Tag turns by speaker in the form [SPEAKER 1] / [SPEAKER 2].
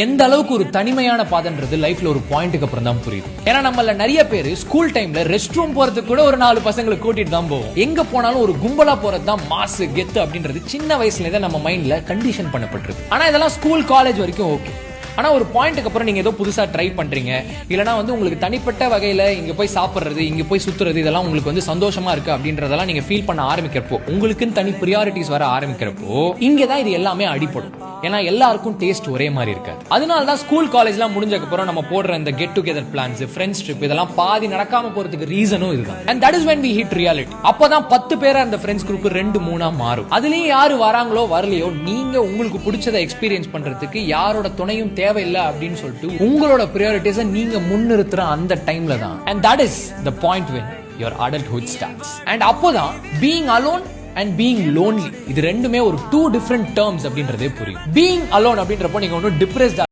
[SPEAKER 1] எந்த அளவுக்கு ஒரு தனிமையான பாதைன்றது லைஃப்ல ஒரு பாயிண்ட்டுக்கு அப்புறம் தான் புரியுது. ஏன்னா நம்மள நிறைய பேர் ஸ்கூல் டைம்ல ரெஸ்ட் ரூம் போறதுக்கு கூட ஒரு 4 பசங்களை கூட்டிட்டு தான் போவோம். எங்க போனாலும் ஒரு கும்பலா போறது தான் மாசு கெத்து அப்படின்றது சின்ன வயசுல தான் நம்ம மைண்ட்ல கண்டிஷன் பண்ணப்பட்டிருக்கு. ஆனா இதெல்லாம் ஸ்கூல் காலேஜ் வரைக்கும் ஓகே. ஆனா ஒரு பாயிண்ட்டுக்கு அப்புறம் நீங்க ஏதோ புதுசா ட்ரை பண்றீங்க, இல்லனா உங்களுக்கு தனிப்பட்ட வகையில இங்க போய் சாப்பிடுறது, இங்க போய் சுத்துறது, இதெல்லாம் உங்களுக்கு சந்தோஷமா இருக்கு அப்படின்றதெல்லாம் நீங்க ஃபீல் பண்ண ஆரம்பிக்கிறப்போ, உங்களுக்குன்னு தனி பிரியாரிட்டிஸ் வர ஆரம்பிக்கிறப்போ இங்கதான் இது எல்லாமே அடிபடும். ஏன்னா எல்லாருக்கும் டேஸ்ட் ஒரே மாதிரி இருக்காது. அதனால தான் ஸ்கூல் காலேஜ்லாம் முடிஞ்சதுக்கு அப்புறம் நம்ம போடுற இந்த get together plans, friends trip இதெல்லாம் பாதி நடக்காம போறதுக்கு ரீசனும் இதுதான். And that is when we hit reality. அப்பதான் 10 பேரா அந்த ஃப்ரெண்ட்ஸ் குரூப் 2-3 மாறும். அதுலயும் யாரு வராங்களோ வரலையோ, நீங்க உங்களுக்கு பிடிச்சதை எக்ஸ்பீரியன்ஸ் பண்றதுக்கு யாரோட துணையும் தேவையில்லை அப்படின்னு சொல்லிட்டு உங்களோட பிரியாரிட்டிஸை நீங்க முன்னிறுத்துற அந்த டைம்ல தான். And that is the point when your adulthood starts. And அப்போதான் being alone and being lonely இது ரெண்டுமே ஒரு 2 different terms அப்படின்றதே புரியும். being alone அப்படின்றப்போ நீங்க ஒன்னும் டிப்ரெஸ்ட்